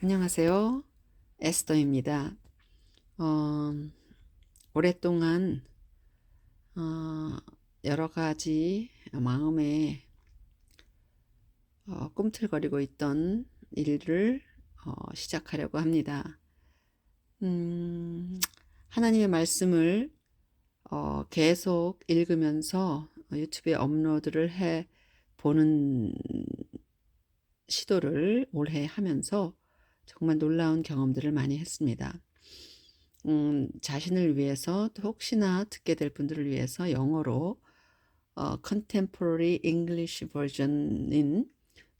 안녕하세요. 에스더입니다. 어, 오랫동안 어, 여러 가지 마음에 꿈틀거리고 있던 일을 시작하려고 합니다. 하나님의 말씀을 계속 읽으면서 유튜브에 업로드를 해 보는 시도를 올해 하면서 정말 놀라운 경험들을 많이 했습니다. 자신을 위해서 또 혹시나 듣게 될 분들을 위해서 영어로 Contemporary English Version인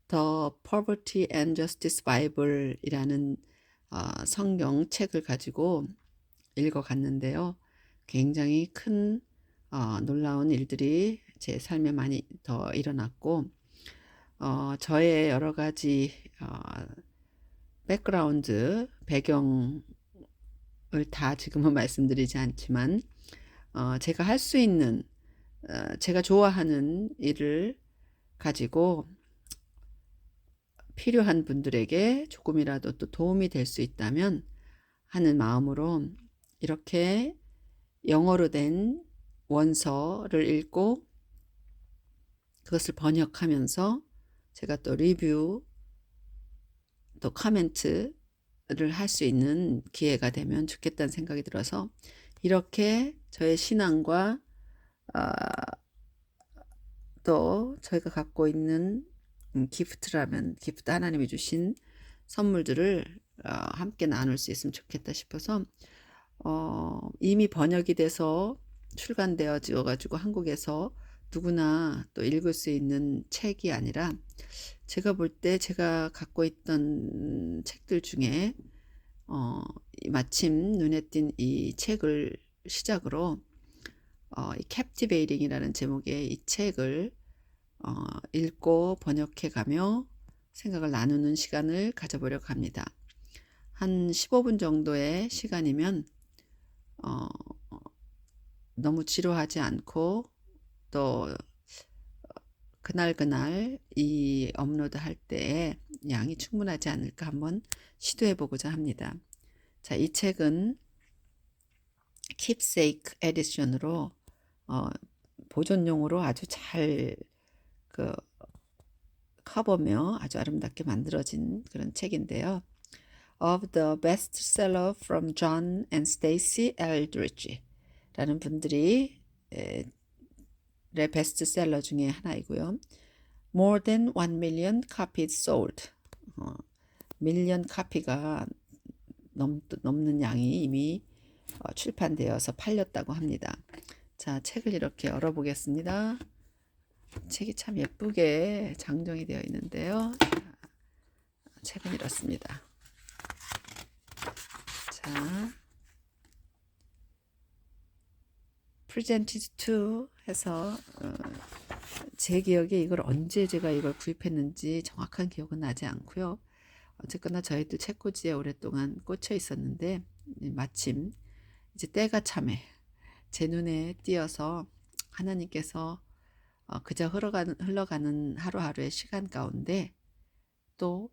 The Poverty and Justice Bible이라는 성경 책을 가지고 읽어갔는데요. 굉장히 큰 놀라운 일들이 제 삶에 많이 더 일어났고 저의 여러 가지 백그라운드 배경을 다 지금은 말씀드리지 않지만 제가 할 수 있는 제가 좋아하는 일을 가지고 필요한 분들에게 조금이라도 또 도움이 될 수 있다면 하는 마음으로 이렇게 영어로 된 원서를 읽고 그것을 번역하면서 제가 또 리뷰 또 코멘트를 할 수 있는 기회가 되면 좋겠다는 생각이 들어서 이렇게 저의 신앙과 또 저희가 갖고 있는 기프트라면 기프트 하나님이 주신 선물들을 함께 나눌 수 있으면 좋겠다 싶어서 이미 번역이 돼서 출간되어져 가지고 한국에서 누구나 또 읽을 수 있는 책이 아니라 제가 볼 때 제가 갖고 있던 책들 중에 마침 눈에 띈 이 책을 시작으로 이 캡티베이팅이라는 제목의 이 책을 읽고 번역해가며 생각을 나누는 시간을 가져보려고 합니다. 한 15분 정도의 시간이면 너무 지루하지 않고 또 그날 이 업로드 할 때에 양이 충분하지 않을까 한번 시도해 보고자 합니다. 자, 이 책은 킵세이크 에디션으로 보존용으로 아주 잘 커버며 아주 아름답게 만들어진 그런 책인데요. Of the bestseller from John and Stacy Eldridge 라는 분들이 의 베스트셀러 중에 하나이고요. More than 1 million copies sold. 밀리언 카피가 넘는 양이 이미 출판되어서 팔렸다고 합니다. 자, 책을 이렇게 열어보겠습니다. 책이 참 예쁘게 장정이 되어 있는데요. 책은 이렇습니다. 자, presented to 해서 제 기억에 이걸 언제 제가 이걸 구입했는지 정확한 기억은 나지 않고요. 어쨌거나 저희도 책꽂이에 오랫동안 꽂혀 있었는데 마침 이제 때가 참에 제 눈에 띄어서 하나님께서 그저 흘러가는 하루하루의 시간 가운데 또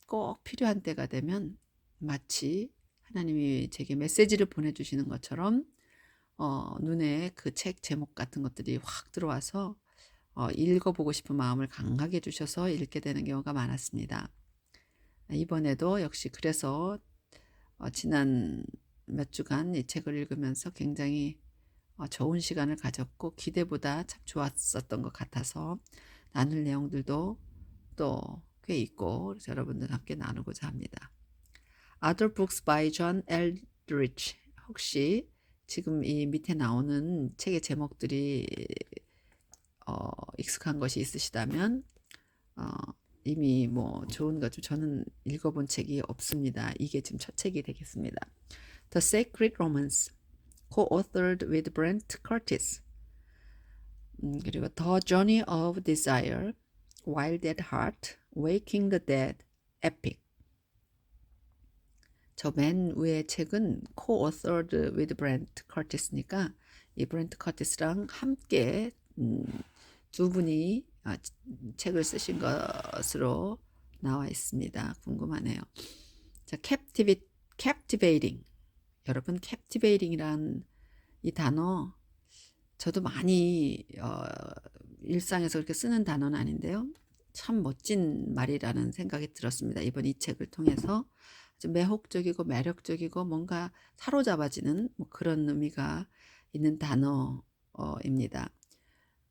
꼭 필요한 때가 되면 마치 하나님이 제게 메시지를 보내주시는 것처럼 눈에 그 책 제목 같은 것들이 확 들어와서 읽어보고 싶은 마음을 강하게 주셔서 읽게 되는 경우가 많았습니다. 이번에도 역시 그래서 지난 몇 주간 이 책을 읽으면서 굉장히 좋은 시간을 가졌고 기대보다 참 좋았었던 것 같아서 나눌 내용들도 또 꽤 있고 그래서 여러분들과 함께 나누고자 합니다. Other Books by John Eldridge. 혹시 지금 이 밑에 나오는 책의 제목들이 익숙한 것이 있으시다면 이미 뭐 좋은 것 좀 저는 읽어본 책이 없습니다. 이게 지금 첫 책이 되겠습니다. The Sacred Romance, co-authored with Brent Curtis. 그리고 The Journey of Desire, Wild at Heart, Waking the Dead, Epic. 저 맨 위의 책은 co-authored with Brent Curtis니까 이 브렌트 커티스랑 함께 두 분이 책을 쓰신 것으로 나와 있습니다. 궁금하네요. 자, captivating. 여러분, captivating이란 이 단어 저도 많이 일상에서 그렇게 쓰는 단어는 아닌데요. 참 멋진 말이라는 생각이 들었습니다. 이번 이 책을 통해서 아주 매혹적이고 매력적이고 뭔가 사로잡아지는 뭐 그런 의미가 있는 단어입니다.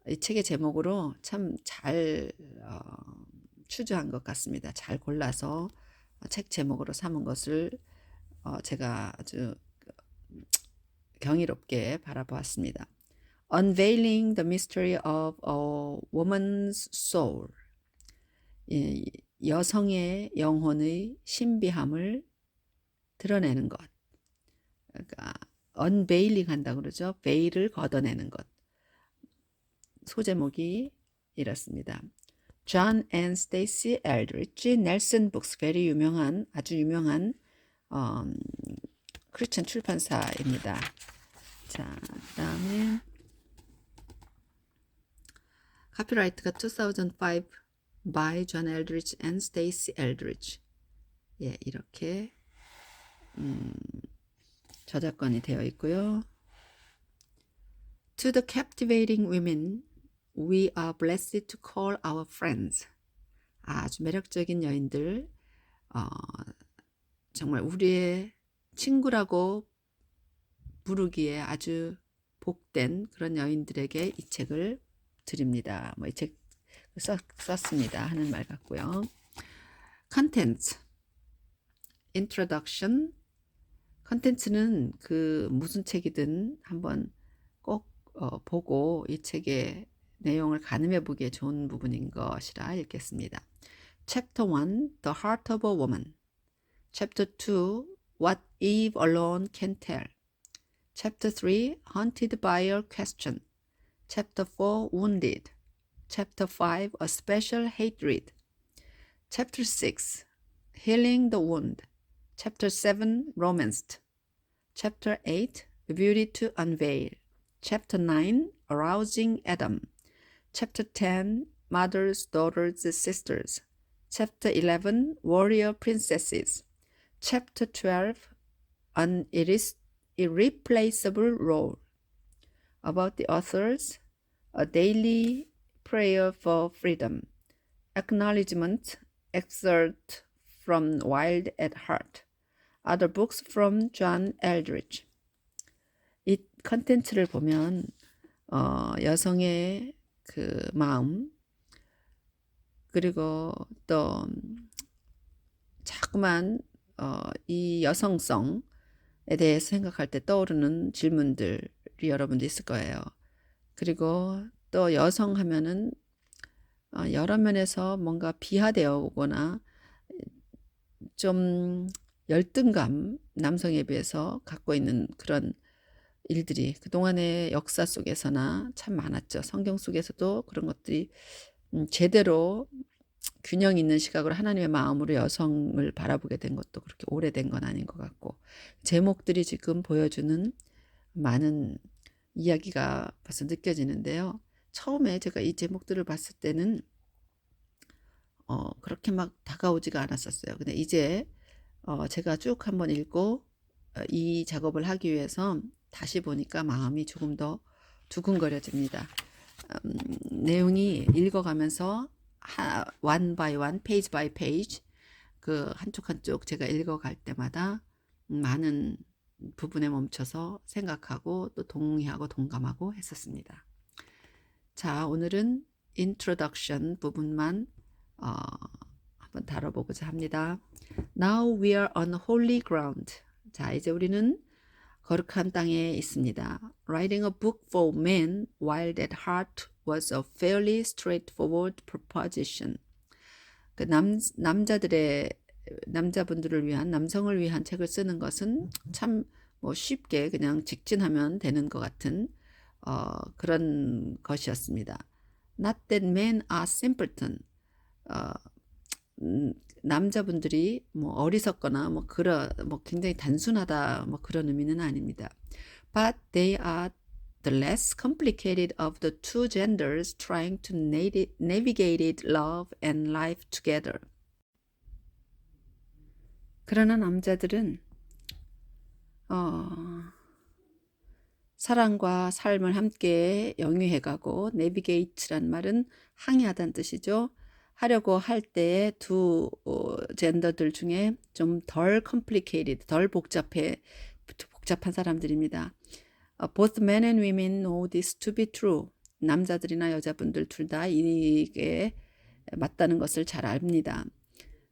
이 책의 제목으로 참 잘 추주한 것 같습니다. 잘 골라서 책 제목으로 삼은 것을 제가 아주 경이롭게 바라보았습니다. Unveiling the Mystery of a Woman's Soul. 여성의 영혼의 신비함을 드러내는 것. 그러니까 unveiling 한다고 그러죠. 베일을 걷어내는 것. 소제목이 이렇습니다. John and Stacy Eldridge, 넬슨 북스, very 유명한, 아주 유명한 크리스천 출판사입니다. 자, 그다음에 카피라이트가 2005 by John Eldridge and Stacy Eldridge. 예, 이렇게 저작권이 되어 있고요. To the captivating women we are blessed to call our friends. 아주 매력적인 여인들, 정말 우리의 친구라고 부르기에 아주 복된 그런 여인들에게 이 책을 드립니다. 뭐 이 책 썼습니다 하는 말 같고요. Contents, Introduction. 컨텐츠는 그 무슨 책이든 한번 꼭 보고 이 책의 내용을 가늠해 보기에 좋은 부분인 것이라 읽겠습니다. Chapter 1, The Heart of a Woman. Chapter 2, What Eve Alone Can Tell. Chapter 3, Haunted by a Question. Chapter 4, Wounded. Chapter 5, A Special Hatred. Chapter 6, Healing the Wound. Chapter 7, Romanced. Chapter 8, Beauty to Unveil. Chapter 9, Arousing Adam. Chapter 10, Mothers, Daughters, Sisters. Chapter 11, Warrior Princesses. Chapter 12, An Irreplaceable Role. About the authors, A Daily Prayer for Freedom. Acknowledgement, excerpt from Wild at Heart. Other books from John Eldridge. 이 컨텐츠를 보면 여성의 그 마음, 그리고 또 자꾸만 이 여성성에 대해서 생각할 때 떠오르는 질문들이 여러분도 있을 거예요. 그리고 또 여성 하면은 여러 면에서 뭔가 비하되어 오거나 좀 열등감, 남성에 비해서 갖고 있는 그런 일들이 그동안의 역사 속에서나 참 많았죠. 성경 속에서도 그런 것들이 제대로 균형 있는 시각으로 하나님의 마음으로 여성을 바라보게 된 것도 그렇게 오래된 건 아닌 것 같고, 제목들이 지금 보여주는 많은 이야기가 벌써 느껴지는데요. 처음에 제가 이 제목들을 봤을 때는 그렇게 막 다가오지가 않았었어요. 근데 이제 제가 쭉 한번 읽고 이 작업을 하기 위해서 다시 보니까 마음이 조금 더 두근거려집니다. 내용이 읽어가면서 one by one, page by page 그 한쪽 한쪽 제가 읽어갈 때마다 많은 부분에 멈춰서 생각하고 또 동의하고 동감하고 했었습니다. 자, 오늘은 introduction 부분만 한번 다뤄보고자 합니다. Now we are on holy ground. 자, 이제 우리는 거룩한 땅에 있습니다. Writing a book for men, wild at heart, was a fairly straightforward proposition. 그 남자분들을 위한, 남성을 위한 책을 쓰는 것은 참 뭐 쉽게 그냥 직진하면 되는 것 같은 그런 것이었습니다. Not that men are simpleton. 남자분들이 뭐 어리석거나 뭐 굉장히 단순하다 뭐 그런 의미는 아닙니다. But they are the less complicated of the two genders trying to navigate love and life together. 그러나 남자들은 사랑과 삶을 함께 영위해가고 내비게이트란 말은 항해하다는 뜻이죠. 하려고 할 때에 두 젠더들 중에 좀 덜 complicated, 덜 복잡한 사람들입니다. Both men and women know this to be true. 남자들이나 여자분들 둘 다 이게 맞다는 것을 잘 압니다.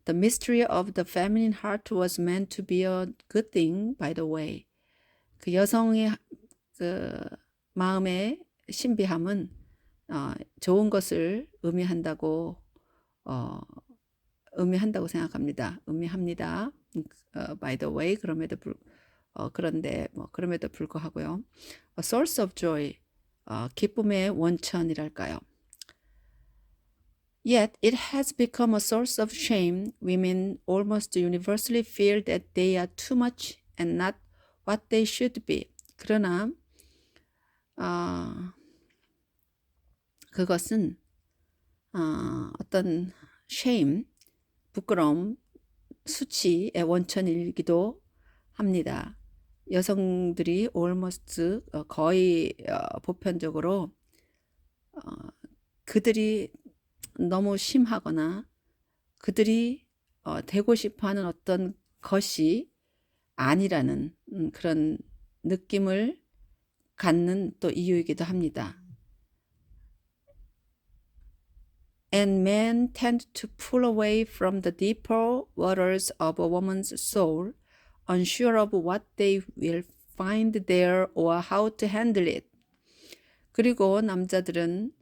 The mystery of the feminine heart was meant to be a good thing, by the way. 그 여성의 그 마음의 신비함은 좋은 것을 의미한다고 생각합니다. 의미합니다. by the way, 그럼에도 불구하고요. A source of joy, 기쁨의 원천이랄까요. Yet it has become a source of shame. Women almost universally feel that they are too much and not what they should be. 그러나 그것은 어떤 shame, 부끄러움, 수치의 원천이기도 합니다. 여성들이 almost 거의 보편적으로 그들이 너무 심하거나 그들이 되고 싶어하는 어떤 것이 아니라는 그런 느낌을 갖는 또 이유이기도 합니다. And men tend to pull away from the deeper waters of a woman's soul, unsure of what they will find there or how to handle it. 그리고 남자들은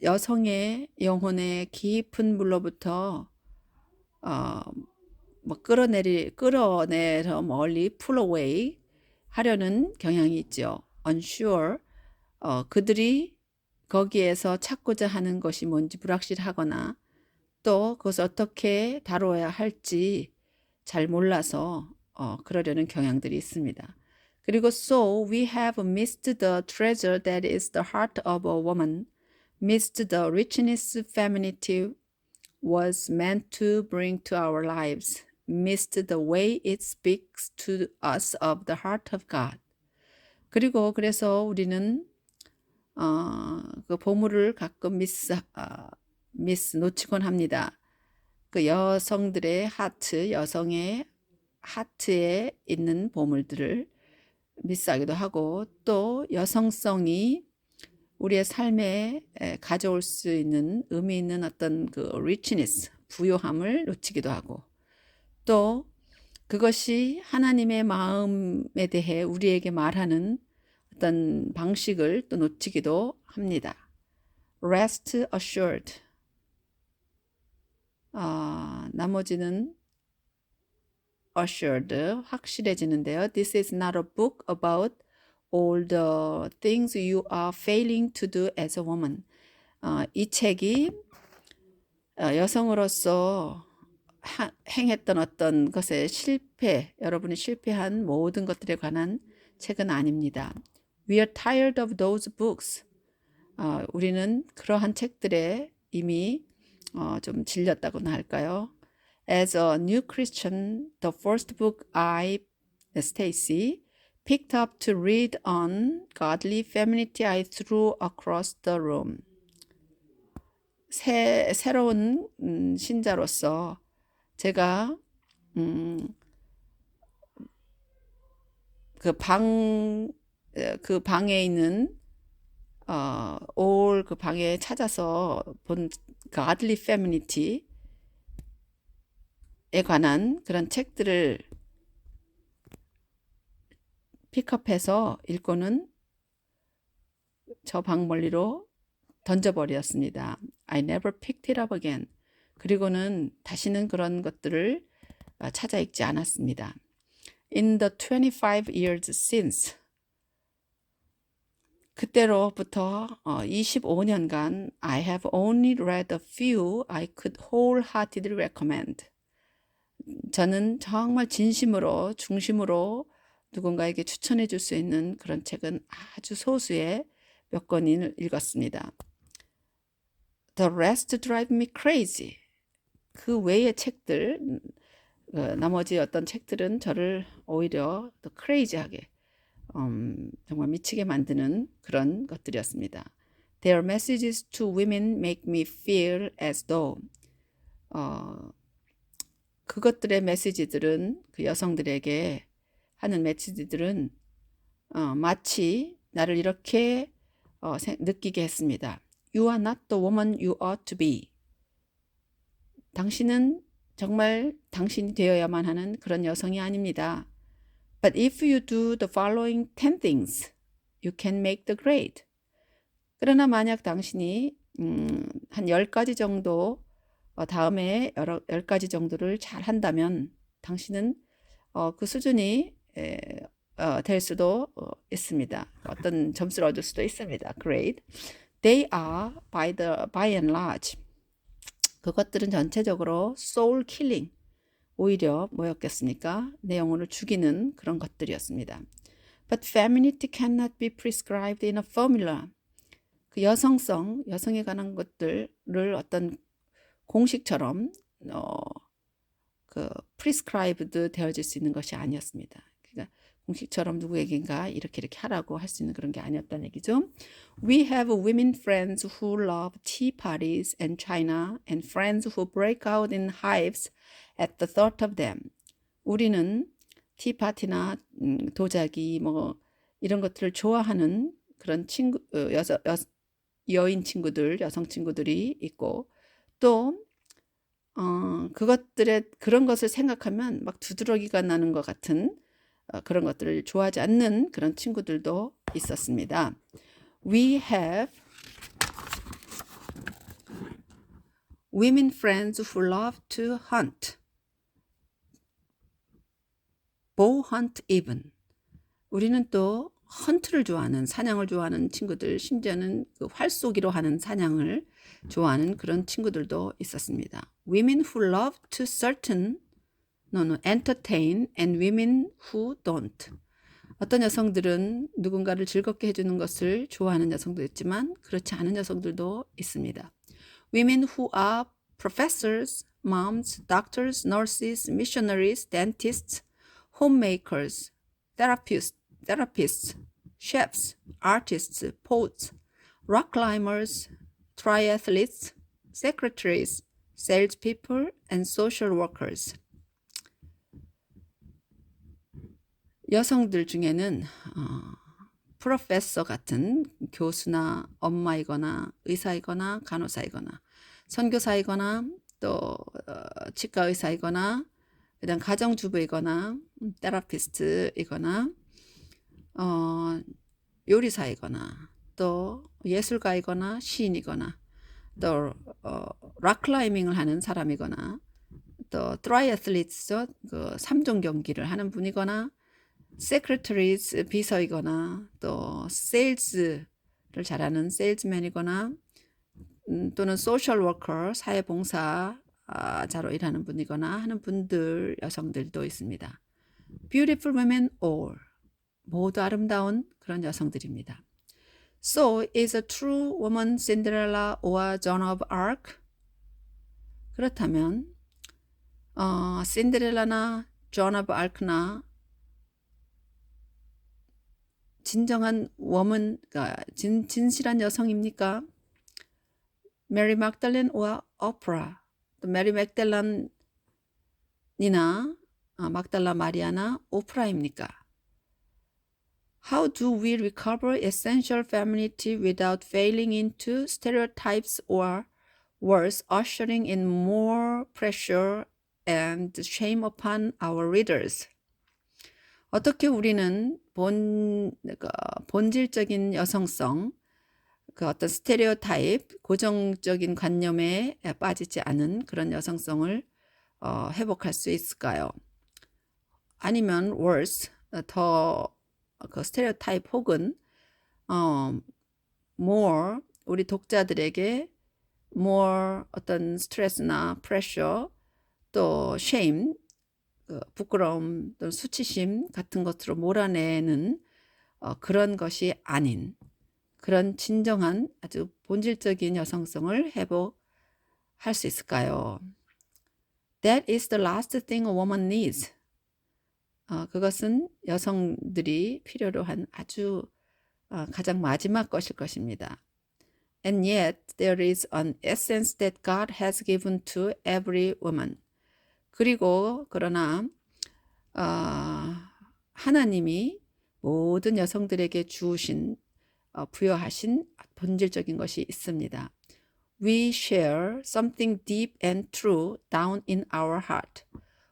여성의 영혼의 깊은 물로부터 끌어내서 멀리 pull away 하려는 경향이 있죠. unsure, 그들이 거기에서 찾고자 하는 것이 뭔지 불확실하거나 또 그것을 어떻게 다뤄야 할지 잘 몰라서 그러려는 경향들이 있습니다. 그리고 so we have missed the treasure that is the heart of a woman, missed the richness femininity was meant to bring to our lives, missed the way it speaks to us of the heart of God. 그리고 그래서 우리는 그 보물을 가끔 미스 놓치곤 합니다. 그 여성들의 하트, 여성의 하트에 있는 보물들을 미스하기도 하고 또 여성성이 우리의 삶에 가져올 수 있는 의미 있는 어떤 그 richness, 부요함을 놓치기도 하고 또 그것이 하나님의 마음에 대해 우리에게 말하는 어떤 방식을 또 놓치기도 합니다. Rest assured. 나머지는 assured, 확실해지는데요. This is not a book about all the things you are failing to do as a woman. 이 책이 여성으로서 행했던 어떤 것의 여러분이 실패한 모든 것들에 관한 책은 아닙니다. We are tired of those books. 우리는 그러한 책들에 이미 좀 질렸다고나 할까요? As a new Christian, the first book Stacy, picked up to read on godly femininity I threw across the room. 새로운 신자로서 제가 그 방에 있는 올 그 방에 찾아서 본 godly feminity에 관한 그런 책들을 픽업해서 읽고는 저 방 멀리로 던져버렸습니다. I never picked it up again. 그리고는 다시는 그런 것들을 찾아 읽지 않았습니다. In the 25 years since, 그때로부터 25년간 I have only read a few I could wholeheartedly recommend. 저는 정말 진심으로 중심으로 누군가에게 추천해 줄 수 있는 그런 책은 아주 소수의 몇 권을 읽었습니다. The rest drive me crazy. 그 외의 책들, 나머지 어떤 책들은 저를 오히려 더 크레이지하게 정말 미치게 만드는 그런 것들이었습니다. Their messages to women make me feel as though 그것들의 메시지들은 그 여성들에게 하는 메시지들은 마치 나를 이렇게 느끼게 했습니다. You are not the woman you ought to be. 당신은 정말 당신이 되어야만 하는 그런 여성이 아닙니다. But if you do the following 10 things, you can make the grade. 그러나 만약 당신이 한 10가지 정도 다음에 10가지 정도를 잘 한다면 당신은 그 수준이 될 수도 있습니다. 어떤 점수를 얻을 수도 있습니다. Grade. They are by and large. 그것들은 전체적으로 soul killing. 오히려 뭐였겠습니까? 내 영혼을 죽이는 그런 것들이었습니다. But femininity cannot be prescribed in a formula. 그 여성에 관한 것들을 어떤 공식처럼 그 prescribed 되어질 수 있는 것이 아니었습니다. 그러니까 공식처럼 누구에게인가 이렇게 하라고 할 수 있는 그런 게 아니었다는 얘기죠. We have women friends who love tea parties and china and friends who break out in hives at the thought of them. 우리는 티파티나 도자기 뭐 이런 것들을 좋아하는 그런 여인 친구들, 여성 친구들이 있고 또 그런 것을 생각하면 막 두드러기가 나는 것 같은 그런 것들을 좋아하지 않는 그런 친구들도 있었습니다. We have women friends who love to hunt. bow hunt even. 우리는 또 헌트를 좋아하는, 사냥을 좋아하는 친구들, 심지어는 그 활쏘기로 하는 사냥을 좋아하는 그런 친구들도 있었습니다. Women who love to entertain and women who don't. 어떤 여성들은 누군가를 즐겁게 해주는 것을 좋아하는 여성도 있지만 그렇지 않은 여성들도 있습니다. Women who are professors, moms, doctors, nurses, missionaries, dentists, homemakers, therapists, chefs, artists, poets, rock climbers, triathletes, secretaries, salespeople, and social workers. 여성들 중에는 프로페서 같은 교수나 엄마이거나 의사이거나 간호사이거나 선교사이거나 또 치과 의사이거나 그다음 가정주부이거나 테라피스트이거나 요리사이거나 또 예술가이거나 시인이거나 또 락클라이밍을 하는 사람이거나 또 트라이애슬리트죠. 그 3종 경기를 하는 분이거나 secretaries 비서이거나 또 sales를 잘하는 salesman이거나 또는 social worker 사회봉사자로 일하는 분이거나 하는 분들 여성들도 있습니다. Beautiful women all 모두 아름다운 그런 여성들입니다. So is a true woman Cinderella or Joan of Arc? 그렇다면 신데렐라나 존 오브 아크나 진정한 워먼, 진실한 여성입니까? 메리 막달렌과 오프라, 또 메리 막달란이나 막달라 마리아나 오프라입니까? How do we recover essential femininity without falling into stereotypes or worse, ushering in more pressure and shame upon our readers? 어떻게 우리는 본질적인 여성성, 그 어떤 스테레오타입, 고정적인 관념에 빠지지 않은 그런 여성성을 회복할 수 있을까요? 아니면 worse, 더 그 스테레오타입 혹은 more 우리 독자들에게 more 어떤 스트레스나 프레셔 또 shame 부끄러움 또 수치심 같은 것으로 몰아내는 그런 것이 아닌 그런 진정한 아주 본질적인 여성성을 회복할 수 있을까요? That is the last thing a woman needs. 그것은 여성들이 필요로 한 아주 가장 마지막 것일 것입니다. And yet there is an essence that God has given to every woman. 그리고 그러나 하나님이 모든 여성들에게 주신 부여하신 본질적인 것이 있습니다. We share something deep and true down in our heart.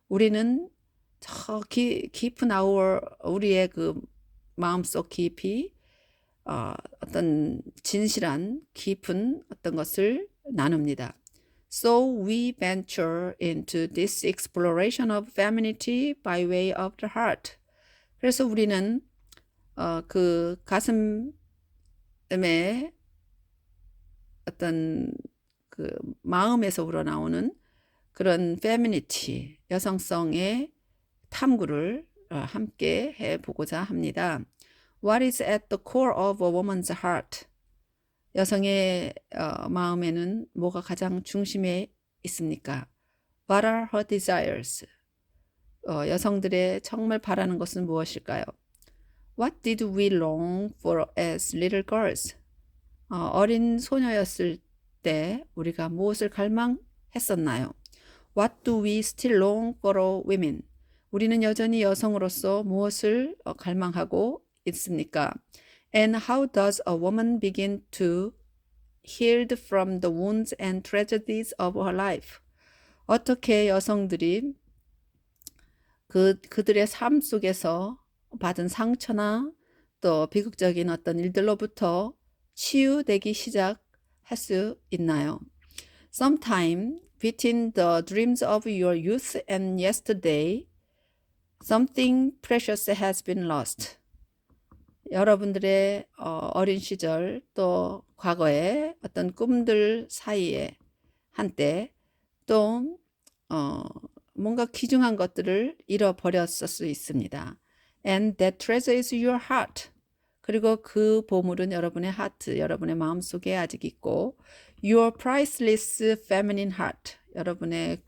우리는 저 깊은 우리의 그 마음속 깊이 어떤 진실한 깊은 어떤 것을 나눕니다. So we venture into this exploration of femininity by way of the heart. 그래서 우리는 그 가슴에 어떤 그 마음에서 우러나오는 그런 femininity, 여성성의 탐구를 함께 해보고자 합니다. What is at the core of a woman's heart? 여성의 마음에는 뭐가 가장 중심에 있습니까? What are her desires? 여성들의 정말 바라는 것은 무엇일까요? What did we long for as little girls? 어린 소녀였을 때 우리가 무엇을 갈망했었나요? What do we still long for women? 우리는 여전히 여성으로서 무엇을 갈망하고 있습니까? And how does a woman begin to heal from the wounds and tragedies of her life? 어떻게 여성들이 그들의 삶 속에서 받은 상처나 또 비극적인 어떤 일들로부터 치유되기 시작할 수 있나요? Sometime between the dreams of your youth and yesterday, something precious has been lost. 여러분들의 어린 시절 또 과거의 어떤 꿈들 사이에 한때 또 뭔가 귀중한 것들을 잃어버렸을 수 있습니다. And that treasure is your heart. 그리고 그 보물은 여러분의 하트, 여러분의 마음속에 아직 있고 your priceless feminine heart. 여러분의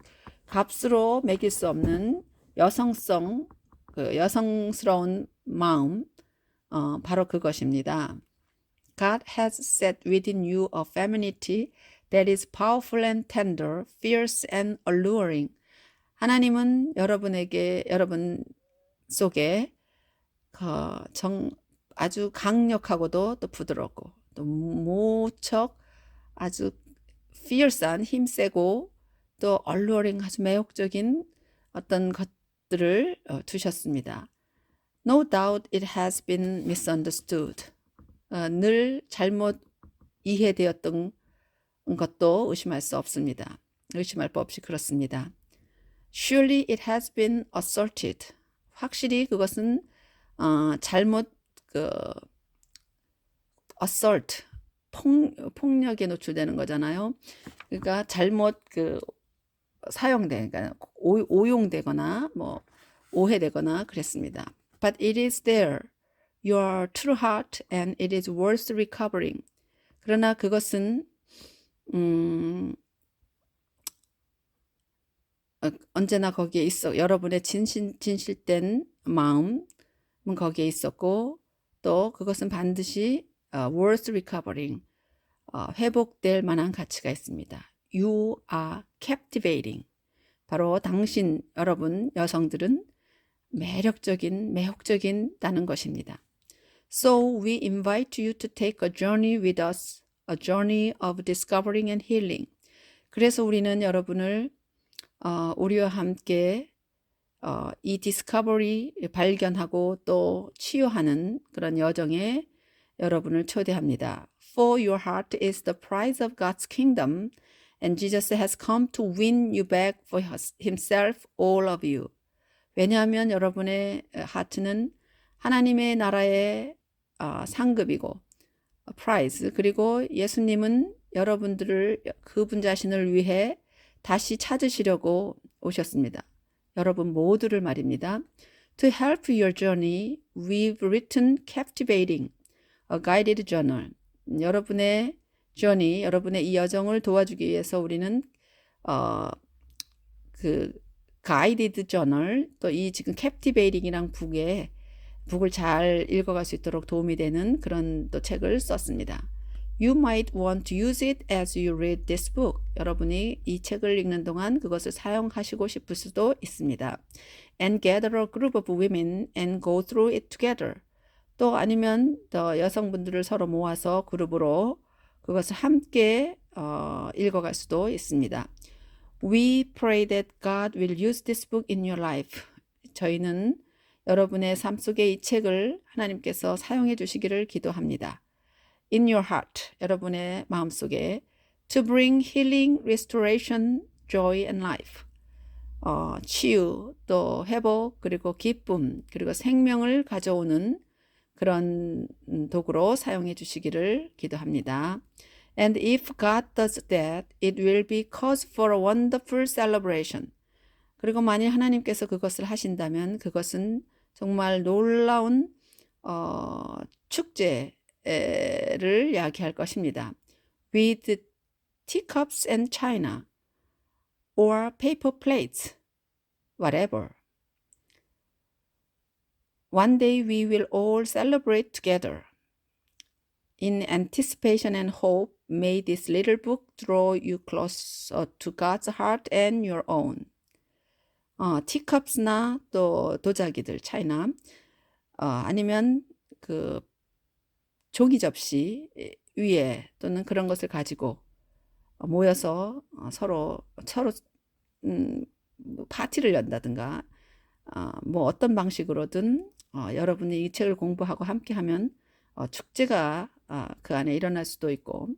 값으로 매길 수 없는 여성성, 그 여성스러운 마음, 바로 그것입니다. God has set within you a femininity that is powerful and tender, fierce and alluring. 하나님은 여러분 속에 아주 강력하고도 또 부드럽고 또 모척 아주 fierce한 힘세고 또 alluring 아주 매혹적인 어떤 것들을 두셨습니다. No doubt it has been misunderstood. 늘 잘못 이해되었던 것도 의심할 수 없습니다. 의심할 법 없이 그렇습니다. Surely it has been assaulted. 확실히 그것은 잘못 assault 폭력에 노출되는 거잖아요. 그러니까 잘못 그러니까 오용되거나 뭐 오해되거나 그랬습니다. But it is there, your true heart, and it is worth recovering. 그러나 그것은 언제나 거기에 있어. 여러분의 진실된 마음은 거기에 있었고 또 그것은 반드시 worth recovering, 회복될 만한 가치가 있습니다. You are captivating. 바로 당신, 여러분 여성들은 매혹적인다는 것입니다. So we invite you to take a journey with us, a journey of discovering and healing. 그래서 우리는 여러분을 우리와 함께 이 디스커버리 발견하고 또 치유하는 그런 여정에 여러분을 초대합니다. For your heart is the prize of God's kingdom, and Jesus has come to win you back for himself, all of you. 왜냐하면 여러분의 하트는 하나님의 나라의 상급이고 prize, 그리고 예수님은 여러분들을 그분 자신을 위해 다시 찾으시려고 오셨습니다. 여러분 모두를 말입니다. To help your journey, we've written Captivating, a guided journal. 여러분의 journey, 여러분의 이 여정을 도와주기 위해서 우리는 그 가이디드 저널, 또 이 지금 캡티베이팅이랑 북을 잘 읽어갈 수 있도록 도움이 되는 그런 또 책을 썼습니다. You might want to use it as you read this book. 여러분이 이 책을 읽는 동안 그것을 사용하시고 싶을 수도 있습니다. And gather a group of women and go through it together. 또 아니면 더 여성분들을 서로 모아서 그룹으로 그것을 함께 읽어갈 수도 있습니다. We pray that God will use this book in your life. 저희는 여러분의 삶 속에 이 책을 하나님께서 사용해 주시기를 기도합니다. In your heart, 여러분의 마음속에 to bring healing, restoration, joy and life. 치유, 또 회복, 그리고 기쁨, 그리고 생명을 가져오는 그런 도구로 사용해 주시기를 기도합니다. And if God does that, it will be cause for a wonderful celebration. 그리고 만일 하나님께서 그것을 하신다면 그것은 정말 놀라운 축제를 야기할 것입니다. With teacups and china or paper plates, whatever. One day we will all celebrate together. In anticipation and hope, may this little book draw you closer to God's heart and your own. teacups나 또 도자기들, 차이나, 아니면 그 종이 접시 위에 또는 그런 것을 가지고 모여서 서로 파티를 연다든가 뭐 어떤 방식으로든 여러분이 이 책을 공부하고 함께하면 축제가 그 안에 일어날 수도 있고